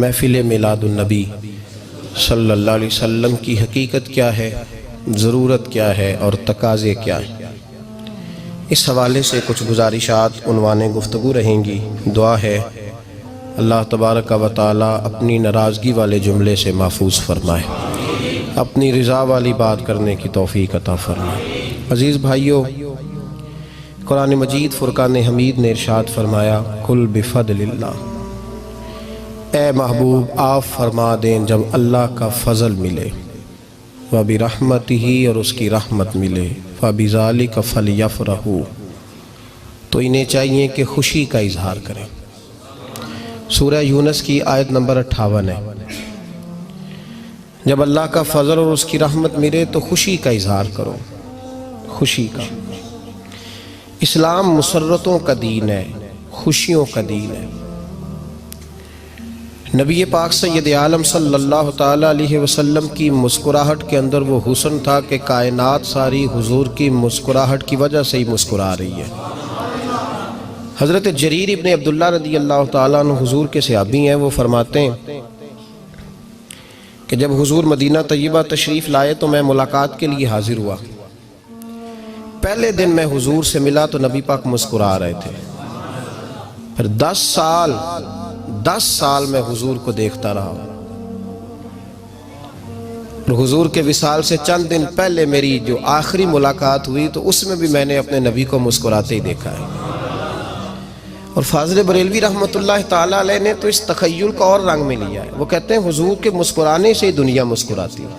محفل میلاد النبی صلی اللہ علیہ وسلم کی حقیقت کیا ہے، ضرورت کیا ہے اور تقاضے کیا ہیں، اس حوالے سے کچھ گزارشات عنوان گفتگو رہیں گی۔ دعا ہے اللہ تبارک و تعالی اپنی ناراضگی والے جملے سے محفوظ فرمائے، اپنی رضا والی بات کرنے کی توفیق عطا فرمائے۔ عزیز بھائیو، قرآن مجید فرقان حمید نے ارشاد فرمایا قل بفضل اللہ، اے محبوب آپ فرما دیں جب اللہ کا فضل ملے، وَبِرَحْمَتِهِ اور اس کی رحمت ملے، فَبِذَلِكَ فَلْيَفْرَحُوا تو انہیں چاہیے کہ خوشی کا اظہار کریں۔ سورہ یونس کی آیت نمبر 58 ہے۔ جب اللہ کا فضل اور اس کی رحمت ملے تو خوشی کا اظہار کرو، خوشی کا۔ اسلام مسرتوں کا دین ہے، خوشیوں کا دین ہے۔ نبی پاک سید عالم صلی اللہ تعالیٰ علیہ وسلم کی مسکراہٹ کے اندر وہ حسن تھا کہ کائنات ساری حضور کی مسکراہٹ کی وجہ سے ہی مسکرا رہی ہے۔ حضرت جریر ابن عبداللہ رضی اللہ تعالیٰ عنہ حضور کے صحابی ہیں، وہ فرماتے ہیں کہ جب حضور مدینہ طیبہ تشریف لائے تو میں ملاقات کے لیے حاضر ہوا۔ پہلے دن میں حضور سے ملا تو نبی پاک مسکرا رہے تھے۔ پھر 10 سال میں حضور کو دیکھتا رہا، اور حضور کے وصال سے چند دن پہلے میری جو آخری ملاقات ہوئی تو اس میں بھی میں نے اپنے نبی کو مسکراتے ہی دیکھا ہے۔ اور فاضل بریلوی رحمۃ اللہ تعالیٰ علیہ نے تو اس تخیل کا اور رنگ میں لیا ہے۔ وہ کہتے ہیں حضور کے مسکرانے سے ہی دنیا مسکراتی ہے۔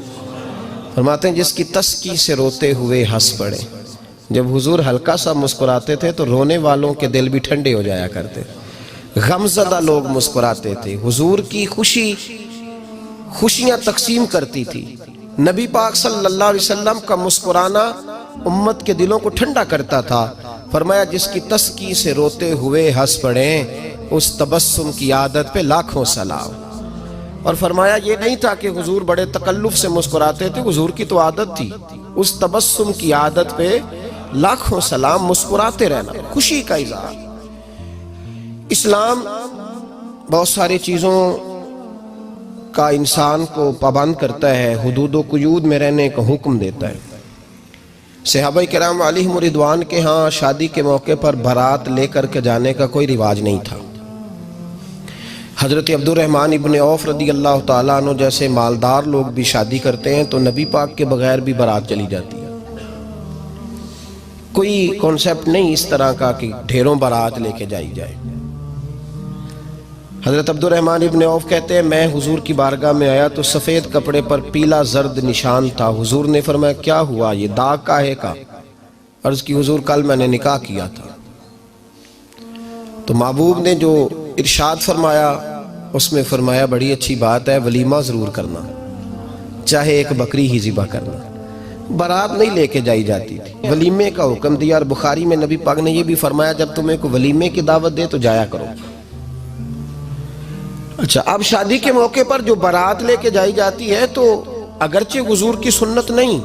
فرماتے ہیں جس کی تسکی سے روتے ہوئے ہنس پڑے۔ جب حضور ہلکا سا مسکراتے تھے تو رونے والوں کے دل بھی ٹھنڈے ہو جایا کرتے، غمزدہ لوگ مسکراتے تھے۔ حضور کی خوشیاں تقسیم کرتی تھی۔ نبی پاک صلی اللہ علیہ وسلم کا مسکرانا امت کے دلوں کو ٹھنڈا کرتا تھا۔ فرمایا جس کی تسکی سے روتے ہوئے ہنس پڑیں اس تبسم کی عادت پہ لاکھوں سلام۔ اور فرمایا یہ نہیں تھا کہ حضور بڑے تکلف سے مسکراتے تھے، حضور کی تو عادت تھی اس تبسم کی عادت پہ لاکھوں سلام، مسکراتے رہنا، خوشی کا اظہار۔ اسلام بہت ساری چیزوں کا انسان کو پابند کرتا ہے، حدود و قیود میں رہنے کا حکم دیتا ہے۔ صحابہ کرام علیہم رضوان کے ہاں شادی کے موقع پر بارات لے کر کے جانے کا کوئی رواج نہیں تھا۔ حضرت عبد الرحمن ابن عوف رضی اللہ تعالیٰ عنہ جیسے مالدار لوگ بھی شادی کرتے ہیں تو نبی پاک کے بغیر بھی بارات چلی جاتی ہے۔ کوئی کانسیپٹ نہیں اس طرح کا کہ ڈھیروں بارات لے کے جائی جائے۔ حضرت عبد الرحمن ابن عوف کہتے ہیں میں حضور کی بارگاہ میں آیا تو سفید کپڑے پر پیلا زرد نشان تھا۔ حضور نے فرمایا کیا ہوا، یہ داغ کاہے کا؟ عرض کی حضور کل میں نے نکاح کیا تھا۔ تو محبوب نے جو ارشاد فرمایا اس میں فرمایا بڑی اچھی بات ہے، ولیمہ ضرور کرنا، چاہے ایک بکری ہی ذبح کرنا۔ بارات نہیں لے کے جائی جاتی تھی، ولیمے کا حکم دیا۔ اور بخاری میں نبی پاک نے یہ بھی فرمایا جب تمہیں کوئی ولیمے کی دعوت دے تو جایا کرو۔ اچھا، اب شادی کے موقع پر جو بارات لے کے جائی جاتی ہے تو اگرچہ حضور کی سنت نہیں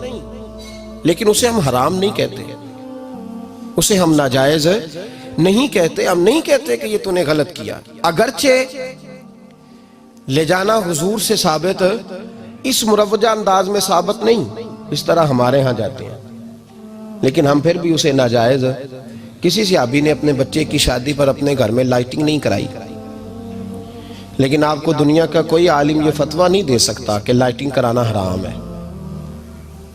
لیکن اسے ہم حرام نہیں کہتے، اسے ہم ناجائز نہیں کہتے، ہم نہیں کہتے کہ یہ تو نے غلط کیا۔ اگرچہ لے جانا حضور سے ثابت اس مروجہ انداز میں ثابت نہیں اس طرح ہمارے ہاں جاتے ہیں، لیکن ہم پھر بھی اسے ناجائز۔ کسی صحابی نے اپنے بچے کی شادی پر اپنے گھر میں لائٹنگ نہیں کرائی، لیکن آپ کو دنیا کا کوئی عالم یہ فتویٰ نہیں دے سکتا کہ لائٹنگ کرانا حرام ہے۔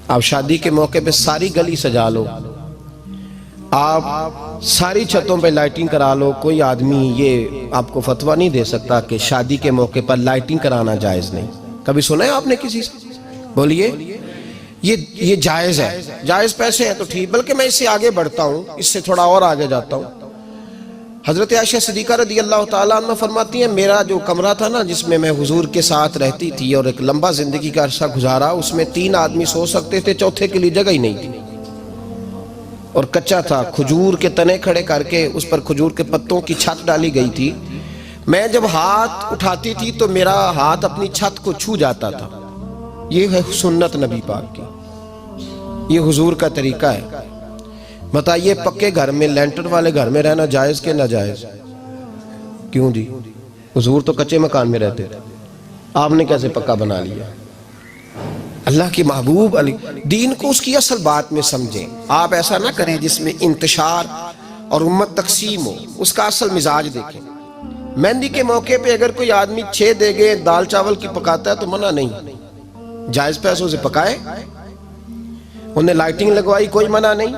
آپ شادی کے موقع پہ ساری گلی سجا لو، آپ ساری چھتوں پہ لائٹنگ کرا لو، کوئی آدمی یہ آپ کو فتویٰ نہیں دے سکتا کہ شادی کے موقع پر لائٹنگ کرانا جائز نہیں۔ کبھی سنا ہے آپ نے کسی سے؟ بولیے یہ جائز ہے، جائز پیسے ہیں تو ٹھیک، بلکہ میں اس سے آگے بڑھتا ہوں، اس سے تھوڑا اور آگے جاتا ہوں۔ حضرت عائشہ صدیقہ رضی اللہ تعالیٰ عنہ فرماتی ہیں میرا جو کمرہ تھا نا جس میں میں حضور کے ساتھ رہتی تھی اور ایک لمبا زندگی کا عرصہ گزارا، اس میں 3 آدمی سو سکتے تھے، چوتھے کے لیے جگہ ہی نہیں تھی، اور کچا تھا، کھجور کے تنے کھڑے کر کے اس پر کھجور کے پتوں کی چھت ڈالی گئی تھی۔ میں جب ہاتھ اٹھاتی تھی تو میرا ہاتھ اپنی چھت کو چھو جاتا تھا۔ یہ ہے سنت نبی پاک کی، یہ حضور کا طریقہ ہے۔ بتائیے پکے گھر میں، لینٹر والے گھر میں رہنا جائز کہ ناجائز؟ کیوں جی؟ حضور تو کچے مکان میں رہتے تھے۔ آپ نے کیسے پکا بنا لیا؟ اللہ کے محبوب دین کو اس کی اصل بات میں سمجھیں. آپ ایسا نہ کریں جس میں انتشار اور امت تقسیم ہو. اس کا اصل مزاج دیکھیں. مہندی کے موقع پہ اگر کوئی آدمی 6 دیگیں دال چاول کی پکاتا ہے تو منع نہیں، جائز پیسوں سے پکائے. انہیں لائٹنگ لگوائی، کوئی منع نہیں.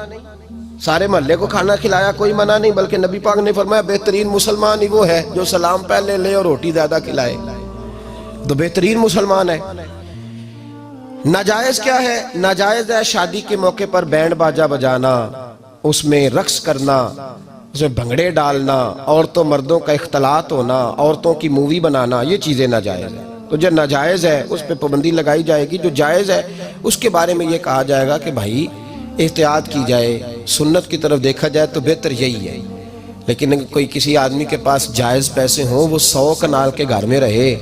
سارے محلے کو کھانا کھلایا، کوئی منع نہیں. بلکہ نبی پاک نے فرمایا بہترین مسلمان ہی وہ ہے جو سلام پہلے لے اور روٹی زیادہ کھلائے، تو بہترین مسلمان ہے. ناجائز کیا ہے؟ ناجائز ہے شادی کے موقع پر بینڈ باجا بجانا، اس میں رقص کرنا، اس میں بھنگڑے ڈالنا، عورتوں مردوں کا اختلاط ہونا، عورتوں کی مووی بنانا، یہ چیزیں ناجائز ہیں. تو جو ناجائز ہے اس پہ پابندی لگائی جائے گی. جو جائز ہے اس کے بارے میں یہ کہا جائے گا کہ بھائی احتیاط کی جائے، سنت کی طرف دیکھا جائے تو بہتر یہی ہے. لیکن اگر کوئی کسی آدمی کے پاس جائز پیسے ہوں، وہ 100 کنال کے گھر میں رہے،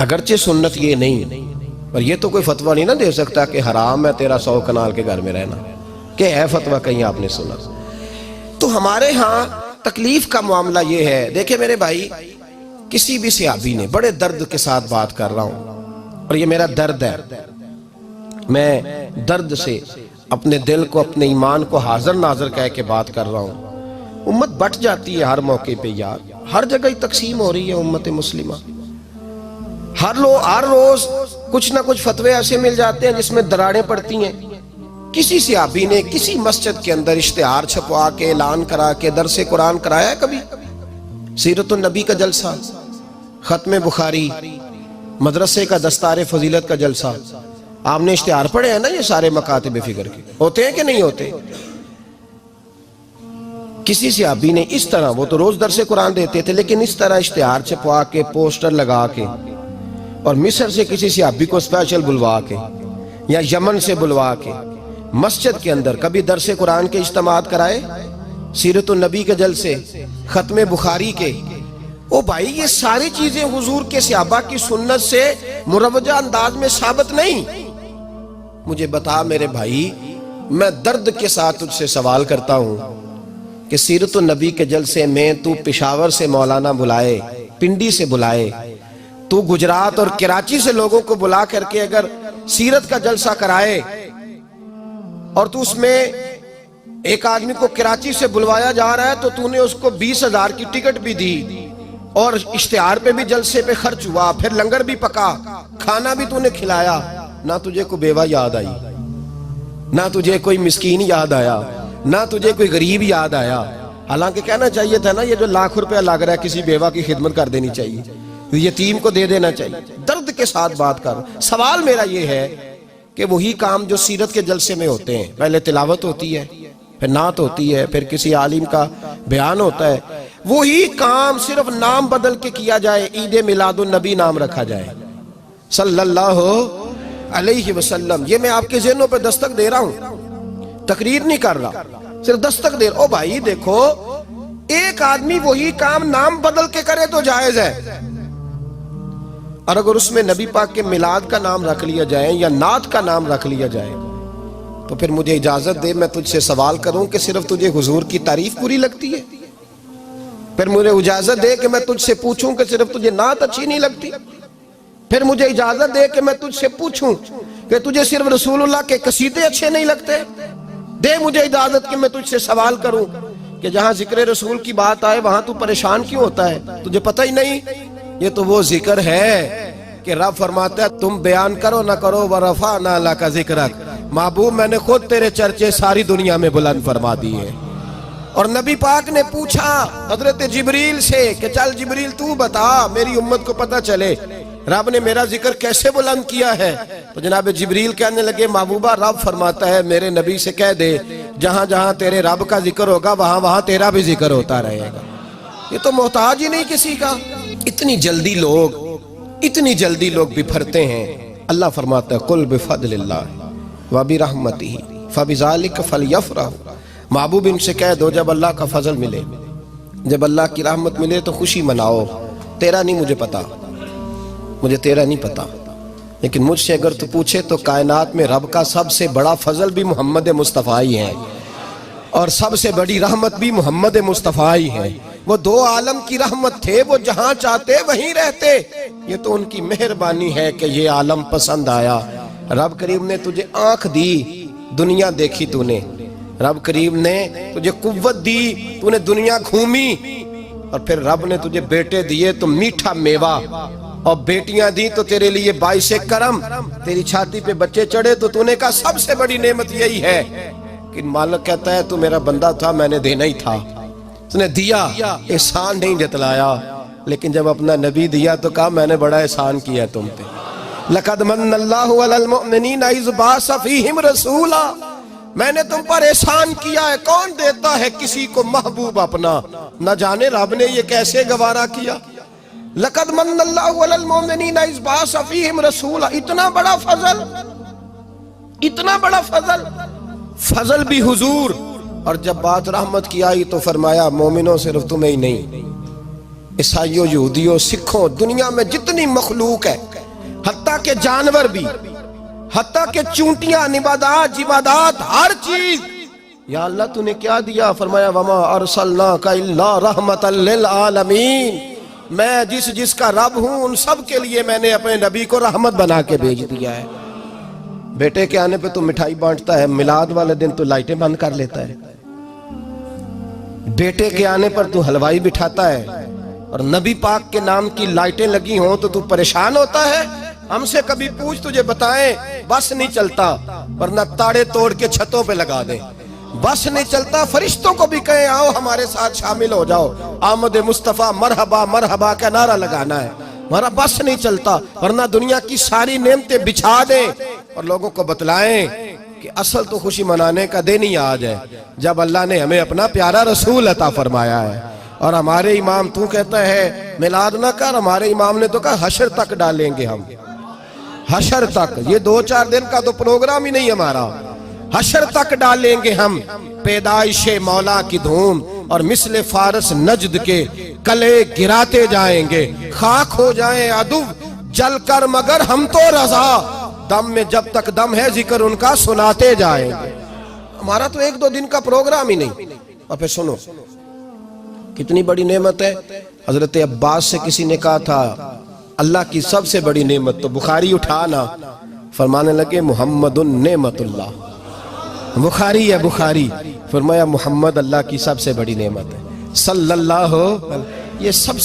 اگرچہ سنت یہ نہیں، اور یہ تو کوئی فتویٰ نہیں نہ دے سکتا کہ حرام ہے تیرا 100 کنال کے گھر میں رہنا، کہ ہے فتویٰ کہیں آپ نے سنا. تو ہمارے ہاں تکلیف کا معاملہ یہ ہے. دیکھیں میرے بھائی، کسی بھی صحابی نے، بڑے درد کے ساتھ بات کر رہا ہوں اور یہ میرا درد ہے، میں درد سے اپنے دل کو، اپنے ایمان کو حاضر ناظر کہہ کے بات کر رہا ہوں. امت بٹ جاتی ہے ہر موقع پہ یار، ہر جگہ ہی تقسیم ہو رہی ہے امت مسلمہ. ہر روز کچھ نہ کچھ فتوے ایسے مل جاتے ہیں جس میں دراڑیں پڑتی ہیں. کسی صحابی نے کسی مسجد کے اندر اشتہار چھپوا کے، اعلان کرا کے درس قرآن کرایا ہے کبھی؟ سیرت النبی کا جلسہ، ختم بخاری، مدرسے کا دستار فضیلت کا جلسہ، آپ نے اشتہار پڑھے ہیں نا یہ سارے مکاتب فکر کے؟ ہوتے ہیں کہ نہیں ہوتے؟ کسی صحابی نے اس طرح، وہ تو روز درس قرآن دیتے تھے، لیکن اس طرح اشتہار چھپوا کے، پوسٹر لگا کے، اور مصر سے کسی صحابی کو اسپیشل بلوا کے یا یمن سے بلوا کے مسجد کے اندر کبھی درس قرآن کے اجتماعات کرائے، سیرت النبی کے جلسے، ختم بخاری کے؟ او بھائی یہ ساری چیزیں حضور کے صحابہ کی سنت سے مروجہ انداز میں ثابت نہیں. مجھے بتا میرے بھائی، میں درد کے ساتھ تجھ سے سوال کرتا ہوں کہ سیرت النبی کے جلسے میں تو پشاور سے مولانا بلائے، پنڈی سے بلائے، تو گجرات اور کراچی سے لوگوں کو بلا کر کے اگر سیرت کا جلسہ کرائے، اور تو اس میں ایک آدمی کو کراچی سے بلوایا جا رہا ہے تو تو نے اس کو 20,000 کی ٹکٹ بھی دی، اور اشتہار پہ بھی جلسے پہ خرچ ہوا، پھر لنگر بھی پکا، کھانا بھی تو نے کھلایا، نہ تجھے کوئی بیوہ یاد آئی، نہ تجھے کوئی مسکین یاد آیا، نہ تجھے کوئی غریب یاد آیا. حالانکہ کہنا چاہیے تھا نا یہ جو ₹1,00,000 لگ رہا ہے کسی بیوہ کی خدمت کر دینی چاہیے، یتیم کو دے دینا چاہیے. درد کے ساتھ بات کر. سوال میرا یہ ہے کہ وہی کام جو سیرت کے جلسے میں ہوتے ہیں، پہلے تلاوت ہوتی ہے، پھر نعت ہوتی ہے، پھر کسی عالم کا بیان ہوتا ہے، وہی کام صرف نام بدل کے کیا جائے، عید میلاد النبی نام رکھا جائے صلی اللہ علیہ وسلم. یہ میں آپ کے ذہنوں پہ دستک دے رہا ہوں، تقریر نہیں کر رہا، صرف دستک دے رہا. او بھائی دیکھو، ایک آدمی وہی کام نام بدل کے کرے تو جائز ہے، اور اگر اس میں نبی پاک کے میلاد کا نام رکھ لیا جائے یا نعت کا نام رکھ لیا جائے تو پھر مجھے اجازت دے میں تجھ سے سوال کروں کہ صرف تجھے حضور کی تعریف پوری لگتی ہے؟ پھر مجھے اجازت دے کہ میں تجھ سے پوچھوں کہ صرف تجھے نعت اچھی نہیں لگتی؟ پھر مجھے اجازت دے کہ میں تجھ سے پوچھوں کہ تجھے صرف رسول اللہ کے قصیدے اچھے نہیں لگتے؟ دے مجھے اجازت کہ میں تجھ سے سوال کروں کہ جہاں ذکر رسول کی بات آئے وہاں تو پریشان کیوں ہوتا ہے؟ تجھے پتہ ہی نہیں یہ تو وہ ذکر ہے کہ رب فرماتا ہے تم بیان کرو نہ کرو وَرَفَعْنَا لَكَ ذِكْرَكَ، محبوب میں نے خود تیرے چرچے ساری دنیا میں بلند فرما دیے. اور نبی پاک نے پوچھا حضرت جبریل سے کہ چل جبریل تو بتا میری امت کو پتہ چلے رب نے میرا ذکر کیسے بلند کیا ہے. تو جناب جبریل کہنے لگے محبوبہ رب فرماتا ہے میرے نبی سے کہہ دے جہاں جہاں تیرے رب کا ذکر ہوگا وہاں وہاں تیرا بھی ذکر ہوتا رہے گا. یہ تو محتاج ہی نہیں کسی کا. اتنی جلدی لوگ بپھرتے ہیں. اللہ فرماتا ہے قل بفضل اللہ وبرحمتہ فبذلک فلیفرحوا. محبوب ان سے کہہ دو جب اللہ کا فضل ملے، جب اللہ کی رحمت ملے تو خوشی مناؤ. تیرا نہیں مجھے پتا، مجھے تیرا نہیں پتا، لیکن مجھ سے اگر تو پوچھے تو کائنات میں رب کا سب سے بڑا فضل بھی محمد مصطفیٰ ہی ہے، اور سب سے بڑی رحمت بھی محمد مصطفیٰ ہی ہے. وہ دو عالم کی رحمت تھے، وہ جہاں چاہتے وہیں رہتے. یہ تو ان کی مہربانی ہے کہ یہ عالم پسند آیا. رب کریم نے تجھے آنکھ دی, دنیا دیکھی تو نے. رب کریم نے تجھے قوت دی, تو نے دنیا گھومی. اور پھر رب نے تجھے بیٹے دیے تو میٹھا میوہ, اور بیٹیاں دی تو تیرے لیے باعث کرم. تیری چھاتی پہ بچے چڑھے تو نے کہا سب سے بڑی نعمت یہی ہے. کہ مالک کہتا ہے تو میرا بندہ تھا, میں نے دینا ہی تھا. تو نے دیا, احسان نہیں جتلایا. لیکن جب اپنا نبی دیا تو کہا میں نے بڑا احسان کیا ہے تم پہ. لَقَدْ مَنَّ اللَّهُ عَلَى الْمُؤْمِنِينَ إِذْ بَعَثَ فِيهِمْ رَسُولًا. میں نے تم پر احسان کیا ہے. کون دیتا ہے کسی کو محبوب اپنا؟ نہ جانے رب نے یہ کیسے گوارا کیا. لَقَدْ مَنَّ اللَّهُ عَلَى الْمُؤْمِنِينَ إِذْ بَعَثَ فِيهِمْ رَسُولًا. اتنا بڑا فضل, اتنا بڑا فضل, فضل بھی حضور. اور جب بات رحمت کی آئی تو فرمایا مومنوں صرف تمہیں ہی نہیں, عیسائیوں, یہودیوں, سکھوں, دنیا میں جتنی مخلوق ہے, حتیٰ کہ جانور بھی, حتیٰ کہ چونٹیاں, نباتات, جمادات, ہر چیز. یا اللہ تو نے کیا دیا؟ فرمایا وَمَا أَرْسَلْنَاكَ إِلَّا رَحْمَةً لِلْعَالَمِينَ. میں جس کا رب ہوں ان سب کے لیے میں نے اپنے نبی کو رحمت بنا کے بھیج دیا ہے. بیٹے کے آنے پہ تو مٹھائی بانٹتا ہے, میلاد والے دن تو لائٹیں بند کر لیتا ہے. بیٹے کے آنے پر تو حلوائی بٹھاتا ہے, اور نبی پاک کے نام کی لائٹیں لگی ہوں تو پریشان ہوتا ہے. ہم سے کبھی پوچھ, تجھے بتائیں بس نہیں چلتا, ورنہ تاڑے توڑ کے چھتوں پہ لگا دیں. بس نہیں چلتا, فرشتوں کو بھی کہیں آؤ ہمارے ساتھ شامل ہو جاؤ, آمد مصطفیٰ مرحبا مرحبا کا نعرہ لگانا ہے. ہمارا بس نہیں چلتا, ورنہ دنیا کی ساری نعمتیں بچھا دیں اور لوگوں کو بتلائیں کہ اصل تو خوشی منانے کا دن ہی آج ہے جب اللہ نے ہمیں اپنا پیارا رسول عطا فرمایا ہے. اور ہمارے امام تو کہتا ہے میلاد نہ کر, ہمارے امام نے تو کہا حشر تک ڈالیں گے ہم, حشر تک. یہ 2-4 دن کا تو پروگرام ہی نہیں ہمارا, حشر تک ڈالیں گے ہم. پیدائش مولا کی دھوم اور مثل فارس نجد کے کلے گراتے جائیں گے. خاک ہو جائیں عدو جل کر مگر ہم تو رضا, دم میں جب تک دم ہے ذکر ان کا سناتے جائیں گے. ہمارا تو 1-2 دن کا پروگرام ہی نہیں. اور پھر سنو کتنی بڑی نعمت ہے. حضرت عباس سے کسی نے کہا تھا اللہ کی سب سے بڑی نعمت, تو بخاری اٹھانا, فرمانے لگے محمد نعمت اللہ. بخاری ہے بخاری, فرمایا محمد اللہ کی سب سے بڑی نعمت ہے. صلی اللہ, یہ سب سے